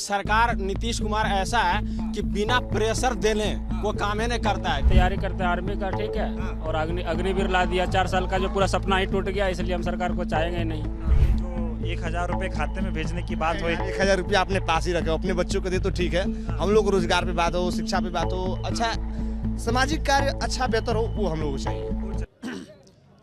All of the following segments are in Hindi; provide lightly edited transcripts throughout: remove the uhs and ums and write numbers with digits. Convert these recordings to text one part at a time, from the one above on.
सरकार नीतीश कुमार ऐसा है कि बिना प्रेशर देने वो काम ही नहीं करता है। तैयारी करते हैं आर्मी का, ठीक है, और अग्निवीर ला दिया। 4 साल का जो पूरा सपना ही टूट गया, इसलिए हम सरकार को चाहेंगे नहीं। जो 1000 रुपए खाते में भेजने की बात हुई, 1000 रुपया अपने पास ही रखे, अपने बच्चों को दे तो ठीक है। हम लोग को रोजगार पे बात हो, शिक्षा पे बात हो, अच्छा सामाजिक कार्य अच्छा बेहतर हो, वो हम लोगों को चाहिए।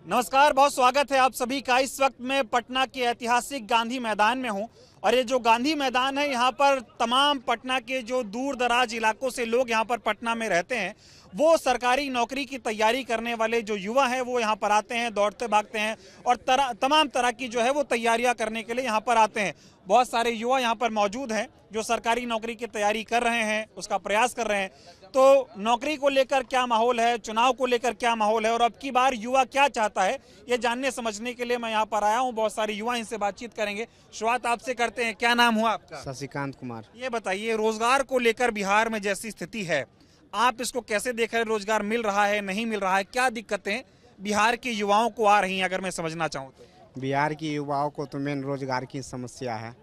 नमस्कार, बहुत स्वागत है आप सभी का। इस वक्त मैं पटना के ऐतिहासिक गांधी मैदान में हूं और ये जो गांधी मैदान है, यहाँ पर तमाम पटना के जो दूर दराज इलाकों से लोग यहाँ पर पटना में रहते हैं, वो सरकारी नौकरी की तैयारी करने वाले जो युवा हैं वो यहाँ पर आते हैं, दौड़ते भागते हैं और तमाम तरह की जो है वो तैयारियां करने के लिए यहाँ पर आते हैं। बहुत सारे युवा यहाँ पर मौजूद हैं जो सरकारी नौकरी की तैयारी कर रहे हैं, उसका प्रयास कर रहे हैं। तो नौकरी को लेकर क्या माहौल है, चुनाव को लेकर क्या माहौल है और अब की बार युवा क्या चाहता है, ये जानने समझने के लिए मैं यहाँ पर आया हूँ। बहुत सारे युवा इनसे बातचीत करेंगे। शुरुआत आपसे करते हैं, क्या नाम हुआ आपका? शशिकांत कुमार। ये बताइए, रोजगार को लेकर बिहार में जैसी स्थिति है, आप इसको कैसे देख रहे हैं? रोजगार मिल रहा है, नहीं मिल रहा है? क्या दिक्कतें बिहार के युवाओं को आ रही हैं, अगर मैं समझना चाहूँ तो? बिहार के युवाओं को तो मेन रोजगार की समस्या है,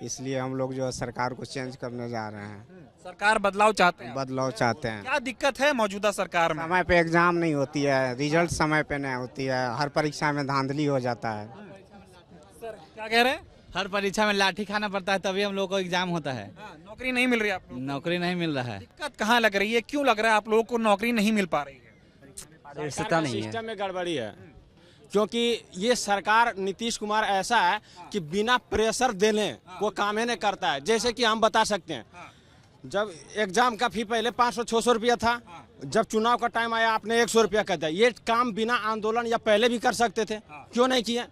इसलिए हम लोग जो है सरकार को चेंज करने जा रहे हैं। सरकार बदलाव चाहते हैं? बदलाव चाहते हैं। क्या दिक्कत है मौजूदा सरकार में? समय पे एग्जाम नहीं होती है, रिजल्ट समय पे नहीं होती है, हर परीक्षा में धांधली हो जाता है। सर क्या कह रहे हैं? हर परीक्षा में लाठी खाना पड़ता है, तभी हम लोग को एग्जाम होता है। नौकरी नहीं मिल रही है आप लोगों को? नौकरी नहीं मिल रहा है। दिक्कत कहाँ लग रही है, क्यों लग रहा है आप लोगों को नौकरी नहीं मिल पा रही है? सिस्टम में गड़बड़ी है, क्योंकि ये सरकार नीतीश कुमार ऐसा है कि बिना प्रेशर देने वो काम ही नहीं करता है। जैसे कि हम बता सकते हैं, जब एग्जाम का फी पहले 500-600 रुपया था, जब चुनाव का टाइम आया आपने 100 रुपया कर दिया। ये काम बिना आंदोलन या पहले भी कर सकते थे, क्यों नहीं किए?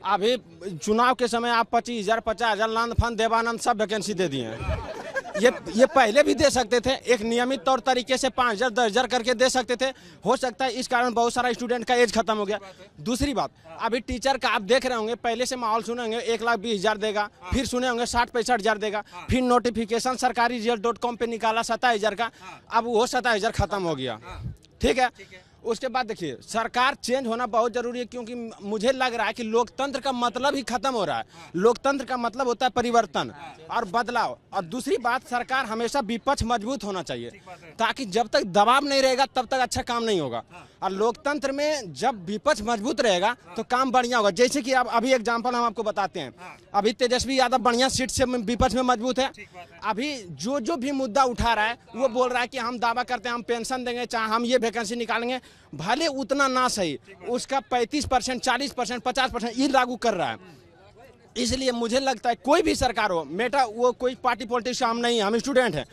अभी चुनाव के समय आप 25,000 50,000 लांद फंद देवानंद सब वैकेंसी दे दिए हैं। ये पहले भी दे सकते थे, एक नियमित तौर तरीके से 5,000 10,000 करके दे सकते थे। हो सकता है इस कारण बहुत सारा स्टूडेंट का एज खत्म हो गया। दूसरी बात, अभी टीचर का आप देख रहे होंगे, पहले से माहौल सुने होंगे 1,20,000 देगा, फिर सुने होंगे 60-65,000 देगा, फिर नोटिफिकेशन सरकारी रिजल्ट.com पे निकाला 27,000 का, अब वो 27,000 खत्म हो गया। ठीक है, उसके बाद देखिए सरकार चेंज होना बहुत जरूरी है, क्योंकि मुझे लग रहा है कि लोकतंत्र का मतलब ही खत्म हो रहा है। लोकतंत्र का मतलब होता है परिवर्तन और बदलाव। और दूसरी बात, सरकार हमेशा विपक्ष मजबूत होना चाहिए, ताकि जब तक दबाव नहीं रहेगा तब तक अच्छा काम नहीं होगा। और लोकतंत्र में जब विपक्ष मजबूत रहेगा तो काम बढ़िया होगा। जैसे कि अब अभी एग्जाम्पल हम आपको बताते हैं, अभी तेजस्वी यादव बढ़िया सीट से विपक्ष में मजबूत है। अभी जो भी मुद्दा उठा रहा है वो बोल रहा है कि हम दावा करते हैं हम पेंशन देंगे, चाहे हम ये वैकेंसी निकालेंगे, भले उतना ना सही, उसका 35%, 40%, 50% ये लागू कर रहा है। इसलिए मुझे लगता है कोई भी सरकार हो, मेटा वो कोई पार्टी पॉलिटिक्स हम नहीं, हम स्टूडेंट हैं,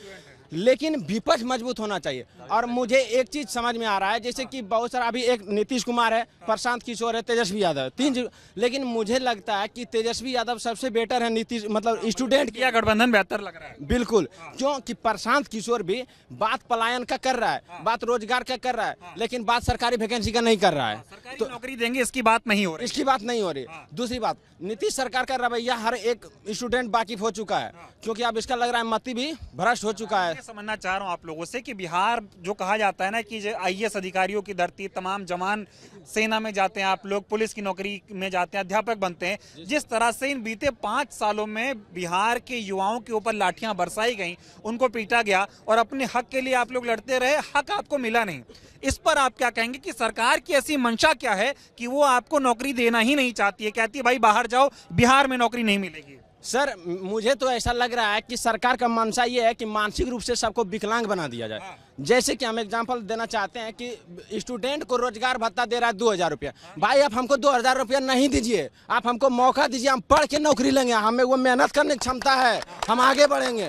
लेकिन विपक्ष मजबूत होना चाहिए। और मुझे एक चीज समझ में आ रहा है, जैसे कि बहुत सारा अभी एक नीतीश कुमार है, प्रशांत किशोर है, तेजस्वी यादव, 3, लेकिन मुझे लगता है कि तेजस्वी यादव सबसे बेटर है नीतीश, मतलब स्टूडेंट क्या गठबंधन बेहतर लग रहा है? बिल्कुल, क्योंकि प्रशांत किशोर भी बात पलायन का कर रहा है, बात रोजगार का कर रहा है, लेकिन बात सरकारी वैकेंसी का नहीं कर रहा है। तो नौकरी देंगे इसकी बात नहीं हो रही, इसकी बात नहीं हो रही। दूसरी बात, नीतीश सरकार का रवैया हर एक स्टूडेंट वाकिफ हो चुका है, क्योंकि अब इसका लग रहा है मति भी भ्रष्ट हो चुका है। समझना चाह रहा हूं आप लोगों से कि बिहार जो कहा जाता है ना कि IAS अधिकारियों की धरती, तमाम जवान सेना में जाते हैं, आप लोग पुलिस की नौकरी में जाते हैं, अध्यापक बनते हैं, जिस तरह से इन बीते 5 सालों में बिहार के युवाओं के ऊपर लाठियां बरसाई गई, उनको पीटा गया और अपने हक के लिए आप लोग लड़ते रहे, हक आपको मिला नहीं। इस पर आप क्या कहेंगे कि सरकार की ऐसी मंशा क्या है कि वो आपको नौकरी देना ही नहीं चाहती है, कहती है भाई बाहर जाओ, बिहार में नौकरी नहीं मिलेगी? सर मुझे तो ऐसा लग रहा है कि सरकार का मंशा ये है कि मानसिक रूप से सबको विकलांग बना दिया जाए। जैसे कि हम एग्जांपल देना चाहते हैं कि स्टूडेंट को रोजगार भत्ता दे रहा है 2,000 रुपया। भाई आप हमको 2,000 रुपया नहीं दीजिए, आप हमको मौका दीजिए, हम पढ़ के नौकरी लेंगे, हमें वो मेहनत करने की क्षमता है, हम आगे बढ़ेंगे,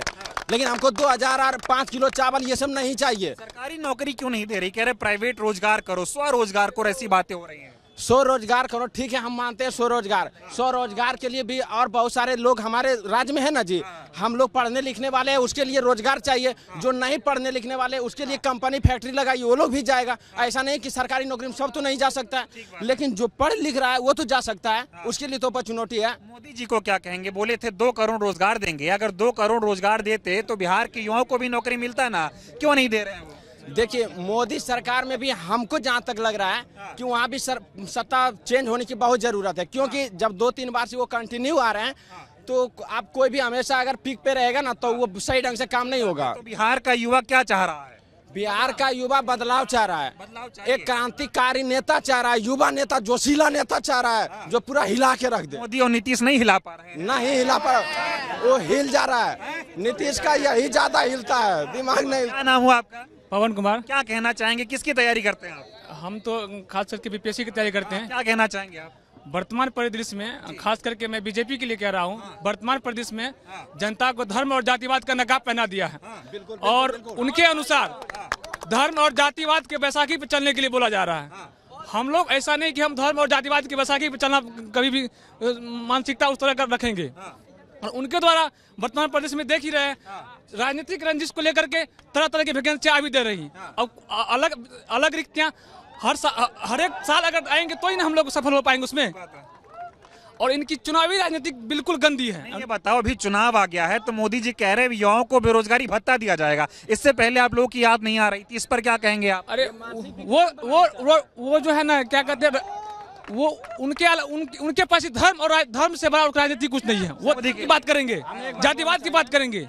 लेकिन हमको 2,000 और 5 किलो चावल ये सब नहीं चाहिए। सरकारी नौकरी क्यों नहीं दे रही? कह रहे प्राइवेट रोजगार करो, स्वरोजगार करो, ऐसी बातें हो रही हैं। स्वरोजगार करो, ठीक है, हम मानते हैं स्वरोजगार के लिए भी और बहुत सारे लोग हमारे राज्य में है ना जी। हम लोग पढ़ने लिखने वाले हैं, उसके लिए रोजगार चाहिए। जो नहीं पढ़ने लिखने वाले उसके लिए कंपनी फैक्ट्री लगाई, वो लोग भी जाएगा। ऐसा नहीं कि सरकारी नौकरी में सब तो नहीं जा सकता है, लेकिन जो पढ़ लिख रहा है वो तो जा सकता है, उसके लिए तो अपॉर्चुनिटी है। मोदी जी को क्या कहेंगे? बोले थे 2 करोड़ रोजगार देंगे, अगर 2 करोड़ रोजगार देते तो बिहार के युवाओं को भी नौकरी मिलता ना, क्यों नहीं दे रहे हैं वो? देखिए मोदी सरकार में भी हमको जहाँ तक लग रहा है कि वहाँ भी सत्ता चेंज होने की बहुत ज़रूरत है, क्योंकि जब 2-3 बार से वो कंटिन्यू आ रहे हैं तो आप कोई भी हमेशा अगर पीक पे रहेगा ना तो वो सही ढंग से काम नहीं होगा। तो बिहार का युवा क्या चाह रहा है? बिहार का युवा बदलाव चाह रहा है, बदलाव चाहिए। एक क्रांतिकारी नेता चाह रहा है, युवा नेता, जोशीला नेता चाह रहा है, जो पूरा हिला के रख दे। मोदी और नीतीश नहीं हिला पा रहे हैं। नहीं हिला पा, वो हिल जा रहा है। नीतीश का यही ज्यादा हिलता है, दिमाग नहीं। क्या नाम हुआ आपका? पवन कुमार। क्या कहना चाहेंगे, किसकी तैयारी करते हैं आप? हम तो खास करके बीपीएससी की तैयारी करते हैं। क्या कहना चाहेंगे आप? वर्तमान परिदृश्य में खास करके मैं बीजेपी के लिए कह रहा हूँ, वर्तमान परिदृश्य में जनता को धर्म और जातिवाद का नकाब पहना दिया है और उनके अनुसार धर्म और जातिवाद के बैसाखी पे चलने के लिए बोला जा रहा है। हम लोग ऐसा नहीं कि हम धर्म और जातिवाद के बैसाखी पे चलना कभी भी मानसिकता उस तरह कर रखेंगे। और उनके द्वारा वर्तमान प्रदेश में देख ही रहे राजनीतिक रंजिश को लेकर के तरह तरह की वैकेंसियां भी दे रही। अब अलग अलग रिक्तियां हर एक साल अगर आएंगे तो ही ना हम लोग सफल हो पाएंगे उसमें। और इनकी चुनावी राजनीति बिल्कुल गंदी है। ये बताओ, अभी चुनाव आ गया है तो मोदी जी कह रहे हैं युवाओं को बेरोजगारी भत्ता दिया जाएगा। इससे पहले आप लोगों की याद नहीं आ रही थी, इस पर क्या कहेंगे आप? अरे वो जो है ना, क्या कहते हैं, वो उनके पास ही धर्म और धर्म से बड़ा राजनीति कुछ नहीं है। वो की बात करेंगे, जातिवाद की बात करेंगे।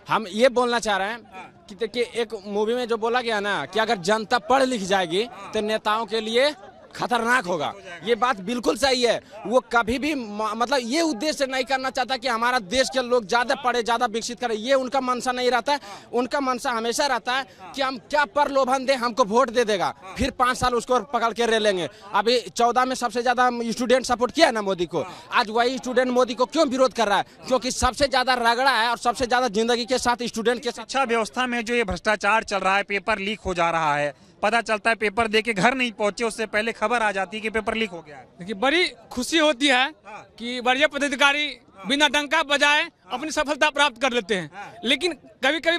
हम ये बोलना चाह रहे हैं कि देखिए, एक मूवी में जो बोला गया ना कि अगर जनता पढ़ लिख जाएगी तो नेताओं के लिए खतरनाक होगा। ये बात बिल्कुल सही है। वो कभी भी मतलब ये उद्देश्य नहीं करना चाहता कि हमारा देश के लोग ज्यादा पढ़े, ज्यादा विकसित करें। ये उनका मनसा नहीं रहता है। उनका मनसा हमेशा रहता है कि हम क्या प्रलोभन दे, हमको वोट दे देगा, फिर 5 साल उसको पकड़ के रह लेंगे। अभी 14 में सबसे ज्यादा स्टूडेंट सपोर्ट किया है ना मोदी को। आज वही स्टूडेंट मोदी को क्यों विरोध कर रहा है? क्योंकि सबसे ज्यादा रगड़ा है और सबसे ज्यादा जिंदगी के साथ स्टूडेंट के साथ। शिक्षा व्यवस्था में जो ये भ्रष्टाचार चल रहा है, पेपर लीक हो जा रहा है, पता चलता है पेपर दे के घर नहीं पहुंचे उससे पहले खबर आ जाती है कि पेपर लीक हो गया है। देखिए, बड़ी खुशी होती है कि वरीय पदाधिकारी बिना डंका बजाए अपनी सफलता प्राप्त कर लेते हैं। लेकिन कभी कभी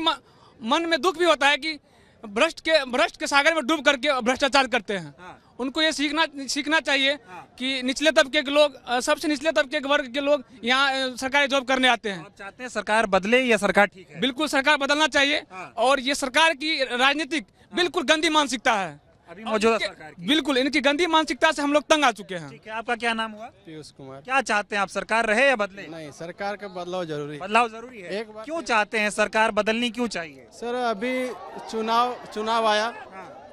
मन में दुख भी होता है कि भ्रष्ट के सागर में डूब करके भ्रष्टाचार करते हैं। उनको ये सीखना चाहिए कि निचले तबके के लोग, सबसे निचले तबके के वर्ग के लोग यहाँ सरकारी जॉब करने आते हैं। आप चाहते हैं सरकार बदले या सरकार ठीक है? बिल्कुल सरकार बदलना चाहिए। और ये सरकार की राजनीतिक बिल्कुल गंदी मानसिकता है अभी मौजूदा सरकार की। बिल्कुल इनकी गंदी मानसिकता से हम लोग तंग आ चुके हैं। ठीक है, आपका क्या नाम हुआ? पीयूष कुमार। क्या चाहते हैं आप, सरकार रहे या बदले? नहीं, सरकार का बदलाव जरूरी है। बदलाव जरूरी है। एक बात- क्यों चाहते हैं सरकार बदलनी, क्यों चाहिए? सर, अभी चुनाव आया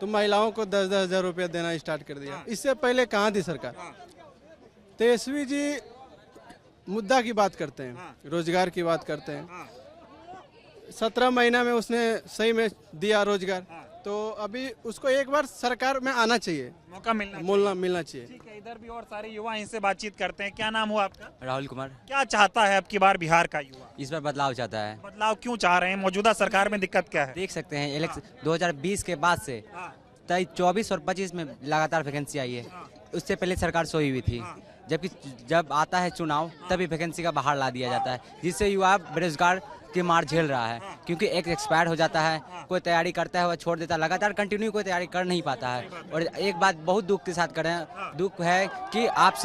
तो महिलाओं को 10-10 हजार रुपया देना स्टार्ट कर दिया। इससे पहले कहाँ थी सरकार? तेजस्वी जी मुद्दा की बात करते हैं, रोजगार की बात करते हैं। 17 महीना में उसने सही में दिया रोजगार, तो अभी उसको एक बार सरकार में आना चाहिए, मौका मिलना चाहिए। ठीक है, इधर भी और सारे युवा इनसे बातचीत करते हैं। क्या नाम हुआ आपका? राहुल कुमार। क्या चाहता है अब की बार बिहार का युवा? इस बार बदलाव चाहता है। बदलाव क्यों चाह रहे हैं? मौजूदा सरकार में दिक्कत क्या है? देख सकते हैं इलेक्शन 2020 के बाद से 24 और 25 में लगातार वैकेंसी आई है। उससे पहले सरकार सोई हुई थी, जबकि जब आता है चुनाव तभी वैकेंसी का बाहर ला दिया जाता है, जिससे युवा बेरोजगार की मार झेल रहा है। क्योंकि एक एक्सपायर हो जाता है, कोई तैयारी करता है वह छोड़ देता है, लगातार कंटिन्यू कोई तैयारी कर नहीं पाता है। और एक बात बहुत दुख के साथ करें, दुख है कि आप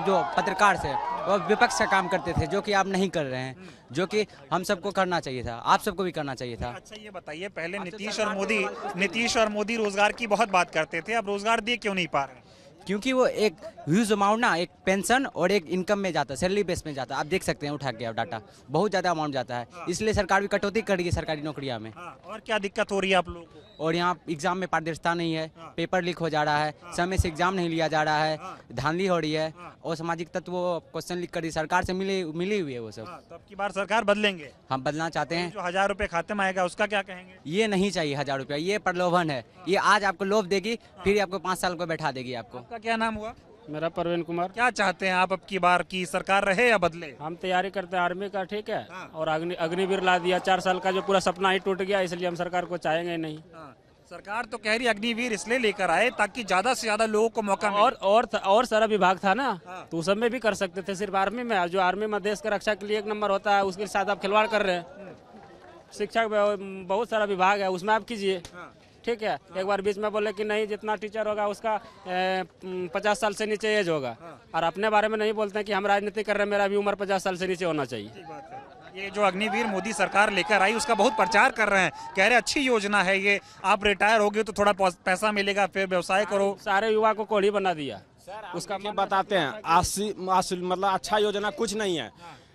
जो पत्रकार से वो विपक्ष का काम करते थे, जो कि आप नहीं कर रहे हैं, जो कि हम सबको करना चाहिए था, आप सबको भी करना चाहिए था। अच्छा, ये बताइए, पहले नीतीश और मोदी रोजगार की बहुत बात करते थे, अब रोजगार दे क्यों नहीं पा रहे? क्योंकि वो एक ह्यूज अमाउंट ना, एक पेंशन और एक इनकम में जाता है, सैलरी बेस में जाता है। आप देख सकते हैं, उठा के आप डाटा, बहुत ज़्यादा अमाउंट जाता है। इसलिए सरकार भी कटौती कर रही है सरकारी नौकरियां में। और क्या दिक्कत हो रही है आप लोगों को? और यहाँ एग्जाम में पारदर्शिता नहीं है, पेपर लीक हो जा रहा है, समय से एग्जाम नहीं लिया जा रहा है, धांधली हो रही है, और सामाजिक तत्व क्वेश्चन लीक कर रही है, सरकार से मिली हुई है वो सब। तो अब की बार सरकार बदलेंगे? हम बदलना चाहते हैं। जो 1000 रुपए खाते में आएगा उसका क्या कहेंगे? ये नहीं चाहिए 1000 रुपया, ये प्रलोभन है। ये आज आपको लोभ देगी, फिर आपको 5 साल को बैठा देगी आपको। आपका क्या नाम हुआ? मेरा परवीन कुमार। क्या चाहते हैं आप अब की बार की सरकार रहे या बदले? हम तैयारी करते हैं आर्मी का, ठीक है, और अग्निवीर ला दिया। 4 साल का जो पूरा सपना ही टूट गया, इसलिए हम सरकार को चाहेंगे नहीं। सरकार तो कह रही अग्निवीर इसलिए लेकर आए ताकि ज्यादा से ज्यादा लोगों को मौका मिले। और सारा विभाग था ना, तो उस सब में भी कर सकते थे, सिर्फ आर्मी में। जो आर्मी में देश का रक्षा के लिए 1 नंबर होता है, उसके साथ आप खिलवाड़ कर रहे हैं। शिक्षा बहुत सारा विभाग है, उसमें आप कीजिए, ठीक है। एक बार बीच में बोले कि नहीं, जितना टीचर होगा उसका 50 साल से नीचे एज होगा, और अपने बारे में नहीं बोलते हैं कि हम राजनीति कर रहे हैं, मेरा भी उम्र 50 साल से नीचे होना चाहिए। ये जो अग्निवीर मोदी सरकार लेकर आई उसका बहुत प्रचार कर रहे हैं, कह रहे अच्छी योजना है ये, आप रिटायर हो गए तो थोड़ा पैसा मिलेगा, फिर व्यवसाय करो। सारे युवा को कोढ़ी बना दिया। उसका क्या बताते हैं, मतलब अच्छा योजना कुछ नहीं है।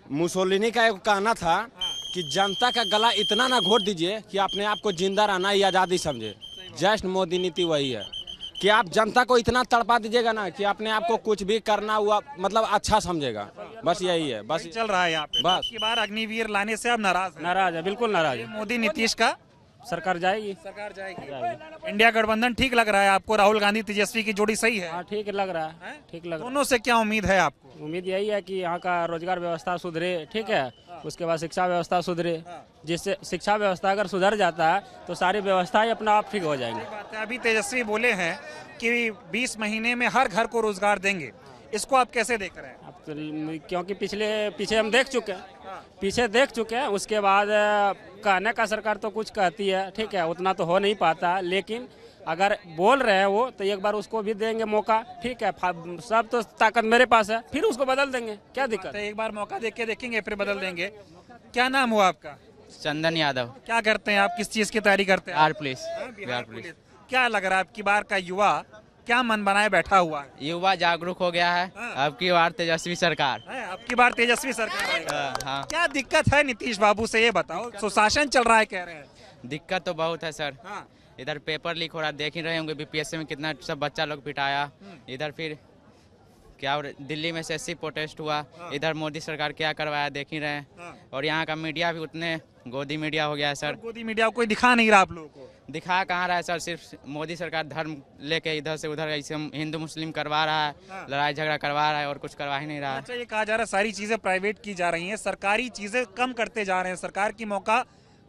मुसोलिनी का एक कहना था कि जनता का गला इतना ना घोट दीजिए कि अपने आप को जिंदा रहना ही आज़ादी समझे। जस्ट मोदी नीति वही है कि आप जनता को इतना तड़पा दीजिएगा ना कि अपने आप को कुछ भी करना हुआ मतलब अच्छा समझेगा। बस यही है, बस चल रहा है यहाँ पे। बस। की बार अग्निवीर लाने से आप नाराज हैं? नाराज है, बिल्कुल नाराज है। मोदी नीतीश का सरकार जाएगी। सरकार जाएगी। इंडिया गठबंधन ठीक लग रहा है आपको? राहुल गांधी तेजस्वी की जोड़ी सही है? हाँ, ठीक लग रहा है, ठीक लग रहा दोनों से क्या उम्मीद है आपको? है। उम्मीद यही है कि यहाँ का रोजगार व्यवस्था सुधरे, ठीक है, उसके बाद शिक्षा व्यवस्था सुधरे। जिससे शिक्षा व्यवस्था अगर सुधर जाता है तो सारी व्यवस्थाएं अपना आप ठीक हो जाएंगी। बात है, अभी तेजस्वी बोले हैं कि 20 महीने में हर घर को रोजगार देंगे, इसको आप कैसे देख रहे हैं? अब तो क्योंकि पीछे हम देख चुके हैं, उसके बाद कहने का सरकार तो कुछ कहती है, ठीक है, उतना तो हो नहीं पाता, लेकिन अगर बोल रहे हैं वो तो एक बार उसको भी देंगे मौका, ठीक है। सब तो ताकत मेरे पास है, फिर उसको बदल देंगे, क्या दिक्कत है? एक बार मौका देके देखेंगे फिर बदल देंगे। क्या नाम हुआ आपका? चंदन यादव, क्या करते हैं आप, किस चीज की तैयारी करते हैं? बिहार पुलिस। बिहार पुलिस। क्या लग रहा है आपकी बार का युवा क्या मन बनाए बैठा हुआ है? युवा जागरूक हो गया है, अब की बार तेजस्वी सरकार। आपकी बार तेजस्वी सरकार आएगी। हाँ, क्या दिक्कत है नीतीश बाबू से, ये बताओ। सुशासन चल रहा है कह रहे हैं। दिक्कत तो बहुत है सर। इधर पेपर लीक हो रहा है, देख ही रहे होंगे बीपीएससी में कितना सब बच्चा लोग पिटाया। इधर फिर क्या दिल्ली में एसएससी प्रोटेस्ट हुआ, इधर मोदी सरकार क्या करवाया देख ही रहे हैं। और यहाँ का मीडिया भी उतने गोदी मीडिया हो गया है सर। गोदी मीडिया कोई दिखा नहीं रहा आप लोगों को? दिखा कहाँ रहा है सर, सिर्फ मोदी सरकार धर्म लेके इधर से उधर ऐसे हिंदू मुस्लिम करवा रहा है, लड़ाई झगड़ा करवा रहा है और कुछ करवा ही नहीं रहा है। अच्छा, ये कहा जा रहा है सारी चीजें प्राइवेट की जा रही हैं, सरकारी चीजें कम करते जा रहे हैं, सरकार की मौका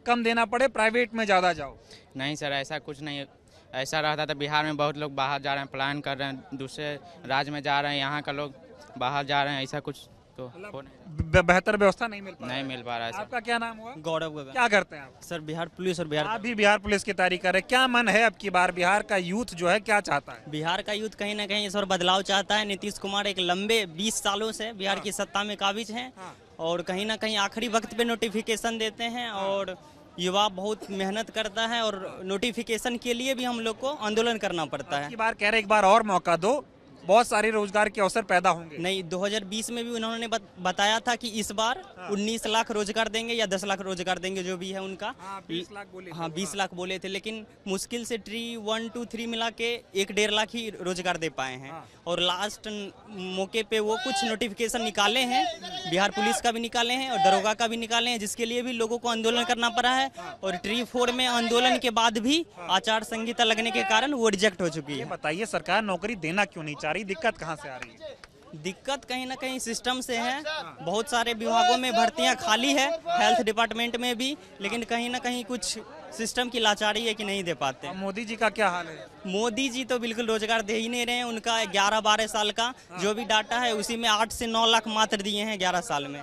कम देना पड़े, प्राइवेट में ज्यादा जाओ। नहीं सर, ऐसा कुछ नहीं है। ऐसा रहता तो बिहार में बहुत लोग बाहर जा रहे हैं, प्लान कर रहे हैं, दूसरे राज्य में जा रहे हैं, यहाँ का लोग बाहर जा रहे हैं, ऐसा कुछ तो हो नहीं। बेहतर व्यवस्था नहीं मिल पा रहा है सर। आपका क्या नाम हुआ? गौरव गगन। क्या करते हैं आप? सर बिहार पुलिस और बिहार आप भी बिहार पुलिस की तैयारी कर रहे हैं। क्या मन है अब की बार बिहार का यूथ जो है क्या चाहता है? बिहार का यूथ कहीं ना कहीं इस बार बदलाव चाहता है। नीतीश कुमार एक लंबे 20 सालों से बिहार की सत्ता में काबिज हैं और कहीं ना कहीं आखिरी वक्त पे नोटिफिकेशन देते हैं और युवा बहुत मेहनत करता है और नोटिफिकेशन के लिए भी हम लोग को आंदोलन करना पड़ता है। की बार कह रहे एक बार और मौका दो, बहुत सारे रोजगार के अवसर पैदा होंगे। नहीं, 2020 में भी उन्होंने बताया था कि इस बार 19 लाख रोजगार देंगे या 10 लाख रोजगार देंगे, जो भी है उनका। 20 लाख बोले। हाँ, 20 लाख बोले थे, लेकिन मुश्किल से 1, 2, 3 मिला के 1-1.5 लाख ही रोजगार दे पाए हैं। और लास्ट मौके पे वो कुछ नोटिफिकेशन निकाले हैं, बिहार पुलिस का भी निकाले हैं और दरोगा का भी निकाले हैं, जिसके लिए भी लोगों को आंदोलन करना पड़ा है। और 3-4 में आंदोलन के बाद भी आचार संहिता लगने के कारण वो रिजेक्ट हो चुकी है। बताइए, सरकार नौकरी देना क्यों नहीं चाह रही? दिक्कत कहाँ से आ रही है? दिक्कत कहीं ना कहीं सिस्टम से है। बहुत सारे विभागों में भर्तियां खाली है, हेल्थ डिपार्टमेंट में भी, लेकिन कहीं ना कहीं कुछ सिस्टम की लाचारी है कि नहीं दे पाते। मोदी जी का क्या हाल है? मोदी जी तो बिल्कुल रोजगार दे ही नहीं रहे हैं। उनका 11-12 साल का जो भी डाटा है उसी में 8 से 9 लाख मात्र दिए हैं 11 साल में।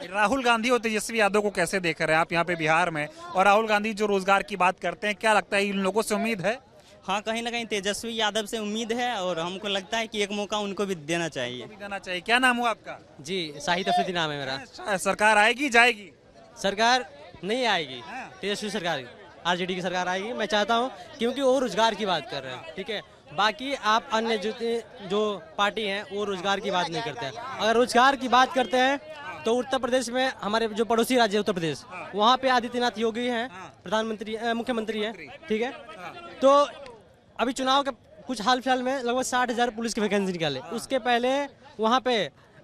राहुल गांधी और तेजस्वी यादव को कैसे देख रहे हैं आप यहाँ पे बिहार में? और राहुल गांधी जो रोजगार की बात करते हैं, क्या लगता है इन लोगों से उम्मीद है? हाँ, कहीं ना कहीं तेजस्वी यादव से उम्मीद है और हमको लगता है कि एक मौका उनको भी देना चाहिए। क्या नाम हुआ आपका? जी, शाहिद अफरीदी नाम है मेरा। सरकार आएगी जाएगी? सरकार नहीं आएगी, तेजस्वी सरकार, आरजेडी की सरकार आएगी। मैं चाहता हूँ, क्योंकि वो रोजगार की बात कर रहे हैं, ठीक है। बाकी आप अन्य जो पार्टी हैं वो रोजगार की बात नहीं करते हैं। अगर रोजगार की बात करते हैं तो उत्तर प्रदेश में, हमारे जो पड़ोसी राज्य है उत्तर प्रदेश, वहाँ पे आदित्यनाथ योगी हैं, प्रधानमंत्री मुख्यमंत्री हैं, ठीक है। तो अभी चुनाव के कुछ हाल फिलहाल में लगभग 60,000 पुलिस की वैकेंसी निकाले। उसके पहले वहाँ पे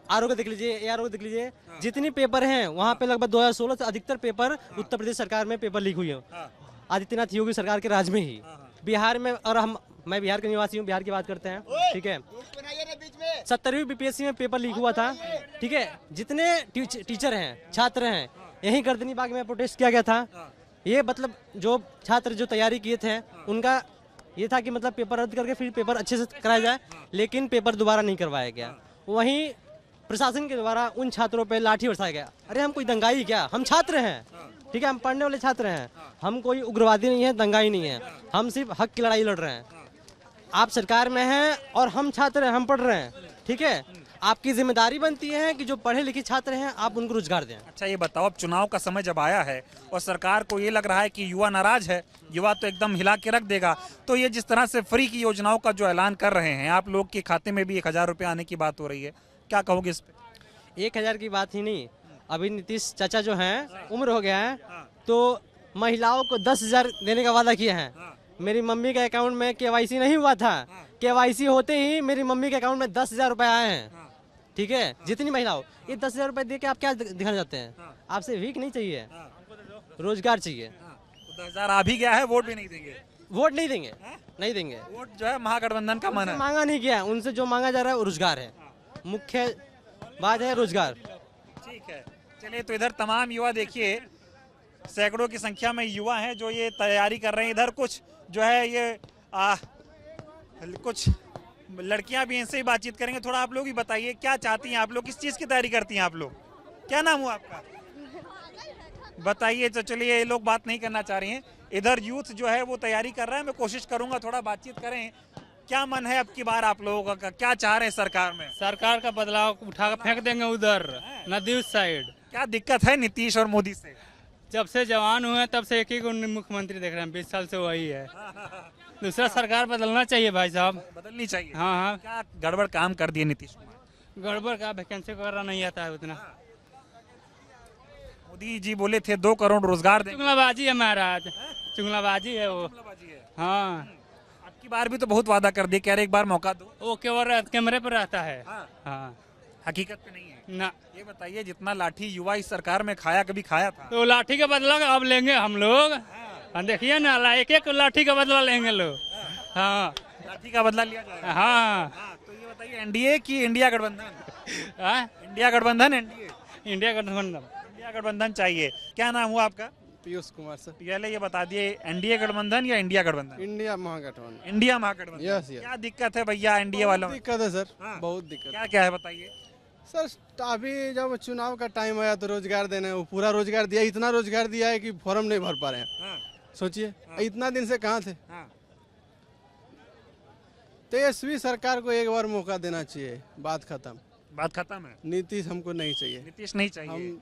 आरोग्य देख लीजिए, जितनी पेपर हैं वहाँ पे लगभग 2016 से अधिकतर पेपर उत्तर प्रदेश सरकार में पेपर लीक हुई है, आदित्यनाथ योगी सरकार के राज में ही। बिहार में, और मैं बिहार के निवासी हूँ, बिहार की बात करते हैं, ठीक है। 70वीं बीपीएससी में पेपर लीक हुआ था, ठीक है। जितने टीचर हैं, छात्र हैं, यही गर्दनी बाग में प्रोटेस्ट किया गया था। ये मतलब जो छात्र जो तैयारी किए थे उनका ये था कि मतलब पेपर रद्द करके फिर पेपर अच्छे से कराया जाए, लेकिन पेपर दोबारा नहीं करवाया गया। वहीं प्रशासन के द्वारा उन छात्रों पे लाठी बरसाया गया। अरे हम कोई दंगाई क्या, हम छात्र हैं, ठीक है, हम पढ़ने वाले छात्र हैं, हम कोई उग्रवादी नहीं है, दंगाई नहीं है, हम सिर्फ हक की लड़ाई लड़ रहे हैं। आप सरकार में हैं और हम छात्र हैं, हम पढ़ रहे हैं, ठीक है। आपकी जिम्मेदारी बनती है कि जो पढ़े लिखे छात्र हैं आप उनको रोजगार दें। अच्छा, ये बताओ, अब चुनाव का समय जब आया है और सरकार को ये लग रहा है कि युवा नाराज है, युवा तो एकदम हिला के रख देगा, तो ये जिस तरह से फ्री की योजनाओं का जो ऐलान कर रहे हैं, आप लोग के खाते में भी 1,000 रुपये आने की बात हो रही है, क्या कहोगे इस पे? 1,000 की बात ही नहीं, अभी नीतीश चाचा जो हैं उम्र हो गया है, तो महिलाओं को 10,000 देने का वादा किए हैं। मेरी मम्मी के अकाउंट में KYC नहीं हुआ था, KYC होते ही मेरी मम्मी के अकाउंट में 10,000 रुपए आए हैं। ठीक है, जितनी महिलाओं, ये 10,000 रुपए दे के आप क्या दिखाना चाहते हैं? आपसे भीख नहीं चाहिए, रोजगार चाहिए। 10,000 आ भी गया है, वोट भी नहीं देंगे? वोट नहीं देंगे, नहीं देंगे। वोट जो है महागठबंधन का मन है। मांगा नहीं गया, उनसे जो मांगा जा रहा है वो रोजगार है, मुख्य बात है रोजगार। ठीक है, चलिए, तो इधर तमाम युवा देखिए, सैकड़ों की संख्या में युवा हैं जो ये तैयारी कर रहे हैं। इधर कुछ जो है ये कुछ लड़कियां भी इनसे ही बातचीत करेंगे। थोड़ा आप लोग ही बताइए, क्या चाहती हैं आप लोग, किस चीज़ की तैयारी करती हैं आप लोग? क्या नाम हुआ आपका, बताइए। तो चलिए, ये लोग बात नहीं करना चाह रही हैं। इधर यूथ जो है वो तैयारी कर रहा है। मैं कोशिश करूंगा थोड़ा बातचीत करें। क्या मन है अब की बार आप लोगों का, क्या चाह रहे हैं सरकार में? सरकार का बदलाव उठा कर फेंक देंगे उधर नदी उस साइड। क्या दिक्कत है नीतीश और मोदी से? जब से जवान हुए तब से एक ही मुख्यमंत्री देख रहे हैं, 20 साल से वही है। दूसरा सरकार बदलना चाहिए भाई साहब, बदलनी चाहिए। हाँ हाँ। क्या गड़बड़ काम कर दिए नीतीश कुमार? गड़बड़ का वैकेंसी वगैरह नहीं आता है उतना। मोदी जी बोले थे 2 करोड़ रोजगार देंगे। चुगलाबाजी है महाराज, चुगलाबाजी है वो। हाँ, अब की बार भी तो बहुत वादा कर दिए, कह रहे एक बार मौका दो। वो केवल कैमरे पर रहता है। हाँ, हकीकत पे नहीं है ना। ये बताइए, जितना लाठी युवा इस सरकार में खाया, कभी खाया था? तो लाठी का बदला अब लेंगे हम लोग। देखिए ना, एक एक लाठी का बदला लेंगे लोग। हाँ, लाठी का बदला लिया जाएगा। हाँ। तो ये बताइए, एनडीए की इंडिया गठबंधन? इंडिया गठबंधन, एनडीए? इंडिया गठबंधन। इंडिया गठबंधन चाहिए। क्या नाम हुआ आपका? पीयूष कुमार सर। पहले ये बता दिए, एनडीए गठबंधन या इंडिया गठबंधन? इंडिया महागठबंधन। इंडिया महागठबंधन। Yes yes. क्या दिक्कत है भैया एनडीए वालों में? दिक्कत है सर, बहुत दिक्कत। क्या क्या है बताइए सर, अभी जब चुनाव का टाइम आया तो रोजगार देने, वो पूरा रोजगार दिया, इतना रोजगार दिया है कि फॉर्म नहीं भर पा रहे हैं। सोचिए, इतना दिन से कहाँ थे। तेजस्वी सरकार को एक बार मौका देना चाहिए, बात खत्म। बात खत्म है। नीतीश हमको नहीं चाहिए। नीतीश नहीं चाहिए।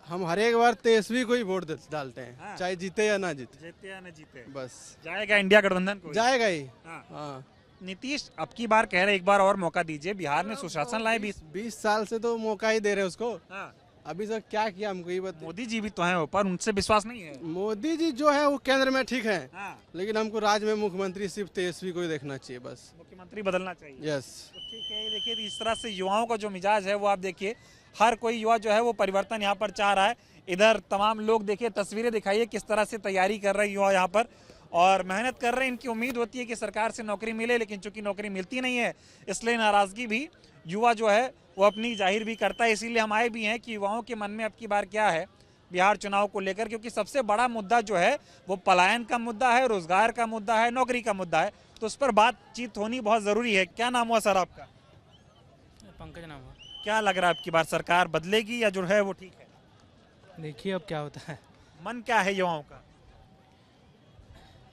हम हर एक बार तेजस्वी को ही वोट डालते हैं, चाहे जीते या ना जीते। जीते या ना जीते, बस जाएगा इंडिया गठबंधन को, जाएगा ही। हाँ। नीतीश अब की बार कह रहे एक बार और मौका दीजिए, बिहार में सुशासन लाए। 20 साल से तो मौका ही दे रहे उसको। अभी तक क्या किया हमको ये बता। मोदी जी भी तो हैं ऊपर, उनसे विश्वास नहीं है? मोदी जी जो है वो केंद्र में ठीक है, लेकिन हमको राज्य में मुख्यमंत्री सिर्फ तेजस्वी को ही देखना चाहिए, बस। मुख्यमंत्री बदलना चाहिए। यस। ठीक है, देखिए इस तरह से युवाओं का जो मिजाज है वो आप देखिए, हर कोई युवा जो है वो परिवर्तन यहाँ पर चाह रहा है। इधर तमाम लोग देखिए, तस्वीरें दिखाइए किस तरह से तैयारी कर रहे हैं युवा यहाँ पर, और मेहनत कर रहे हैं। इनकी उम्मीद होती है कि सरकार से नौकरी मिले, लेकिन चूंकि नौकरी मिलती नहीं है, इसलिए नाराजगी भी युवा जो है वो अपनी जाहिर भी करता है। इसीलिए हम आए भी हैं कि युवाओं के मन में अब की बार क्या है बिहार चुनाव को लेकर, क्योंकि सबसे बड़ा मुद्दा जो है वो पलायन का मुद्दा है, रोजगार का मुद्दा है, नौकरी का मुद्दा है। तो उस पर बातचीत होनी बहुत जरूरी है। क्या नाम हुआ सर आपका? पंकज नाम हुआ। क्या लग रहा है अब की बार सरकार बदलेगी या जो है वो ठीक है? देखिए अब क्या होता है। मन क्या है युवाओं का?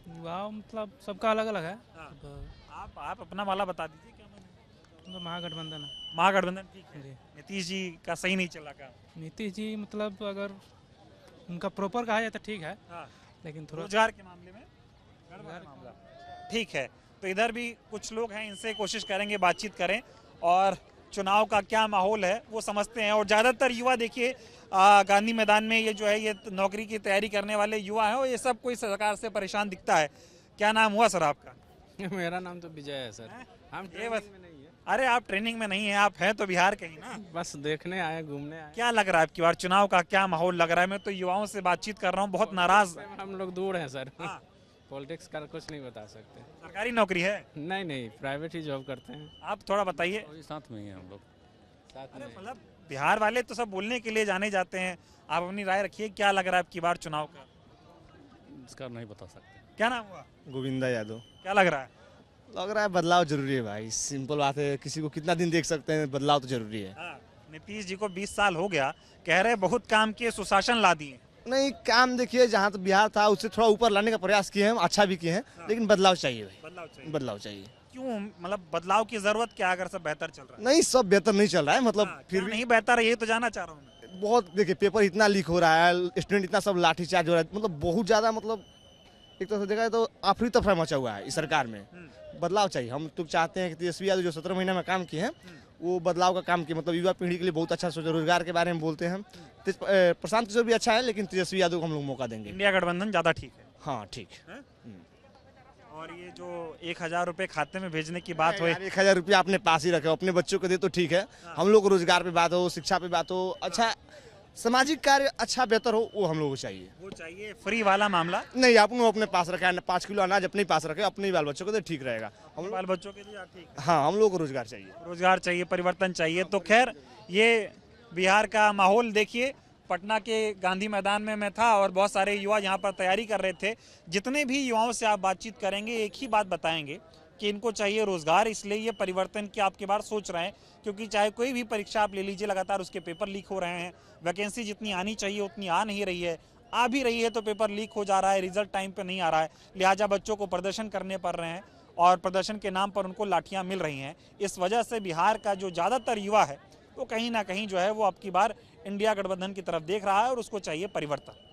युवा मतलब सबका अलग अलग है। आप अपना वाला बता दीजिए, क्या मन है? तो महागठबंधन है। महागठबंधन ठीक है। नीतीश जी का सही नहीं चला काम? नीतीश जी मतलब अगर उनका प्रॉपर कहा जाए तो ठीक है, लेकिन थोड़ा रोजगार के मामले में मामला ठीक है। तो इधर भी कुछ लोग हैं, इनसे कोशिश करेंगे बातचीत करें और चुनाव का क्या माहौल है वो समझते हैं। और ज़्यादातर युवा देखिए गांधी मैदान में ये जो है ये नौकरी की तैयारी करने वाले युवा हैं, और ये सब कोई सरकार से परेशान दिखता है। क्या नाम हुआ सर आपका? मेरा नाम तो विजय है सर। हम ट्रेनिंग में नहीं है। अरे आप ट्रेनिंग में नहीं है, आप हैं तो बिहार के ही ना। बस देखने आए, घूमने आए। क्या लग रहा है आपकी बार चुनाव का क्या माहौल लग रहा है? मैं तो युवाओं से बातचीत कर रहा हूँ, बहुत नाराज। हम लोग दूर हैं सर। पॉलिटिक्स का कुछ नहीं बता सकते। सरकारी नौकरी है? नहीं, प्राइवेट ही जॉब करते हैं। आप थोड़ा बताइए। साथ में ही हम लोग साथ में। मतलब बिहार वाले तो सब बोलने के लिए जाने जाते हैं, आप अपनी राय रखिए। क्या लग रहा है आपकी बार चुनाव का? इसका नहीं बता सकते। क्या नाम हुआ? गोविंदा यादव। क्या लग रहा है? लग रहा है बदलाव जरूरी है भाई, सिंपल बात है। किसी को कितना दिन देख सकते हैं, बदलाव तो जरूरी है। नीतीश जी को 20 साल हो गया, कह रहे बहुत काम किए, सुशासन ला दिए। नहीं, काम देखिए जहाँ तो बिहार था उससे थोड़ा ऊपर लाने का प्रयास किए हैं, अच्छा भी किए हैं, लेकिन बदलाव चाहिए भाई, बदलाव चाहिए। क्यों, मतलब बदलाव की जरूरत क्या अगर सब बेहतर चल रहा है? नहीं, सब बेहतर नहीं चल रहा है, मतलब फिर भी नहीं बेहतर है, ये तो जानना चाह रहा हूँ। बहुत देखिए, पेपर इतना लीक हो रहा है, स्टूडेंट इतना सब लाठीचार्ज हो रहा है, मतलब बहुत ज्यादा, मतलब एक तरह से देखा जाए तो आफरी तफरा मचा हुआ है इस सरकार में। बदलाव चाहिए। हम तो चाहते हैं कि तेजस्वी यादव जो 17 महीने में काम किए हैं वो बदलाव का काम किया, मतलब युवा पीढ़ी के लिए बहुत अच्छा सोचा, रोजगार के बारे में बोलते हैं हम। प्रशांत किशोर भी अच्छा है, लेकिन तेजस्वी यादव को हम लोग मौका देंगे। इंडिया गठबंधन ज़्यादा ठीक है। हाँ ठीक। और ये जो 1000 रुपये खाते में भेजने की बात हुई, 1000 रुपया अपने पास ही रखे, अपने बच्चों को दे तो ठीक है। हम लोग को रोजगार पे बात हो, शिक्षा पे बात हो, अच्छा सामाजिक कार्य अच्छा बेहतर हो, वो हम लोग को चाहिए। वो चाहिए। फ्री वाला मामला नहीं, अपने पास रखे, 5 किलो अनाज अपने पास रखे, अपने ही बाल बच्चों को दे, ठीक रहेगा। हम बाल बच्चों के लिए ठीक है। हाँ, हम लोग को रोजगार चाहिए, रोजगार चाहिए, परिवर्तन चाहिए। तो खैर ये बिहार का माहौल देखिए। पटना के गांधी मैदान में मैं था और बहुत सारे युवा यहाँ पर तैयारी कर रहे थे। जितने भी युवाओं से आप बातचीत करेंगे एक ही बात बताएंगे कि इनको चाहिए रोजगार, इसलिए ये परिवर्तन की आपकी बार सोच रहे हैं। क्योंकि चाहे कोई भी परीक्षा आप ले लीजिए, लगातार उसके पेपर लीक हो रहे हैं। वैकेंसी जितनी आनी चाहिए उतनी आ नहीं रही है, आ भी रही है तो पेपर लीक हो जा रहा है, रिजल्ट टाइम पे नहीं आ रहा है। लिहाजा बच्चों को प्रदर्शन करने पड़ रहे हैं और प्रदर्शन के नाम पर उनको लाठियाँ मिल रही हैं। इस वजह से बिहार का जो ज़्यादातर युवा है वो कहीं ना कहीं जो है वो अब की बार इंडिया गठबंधन की तरफ देख रहा है और उसको चाहिए परिवर्तन।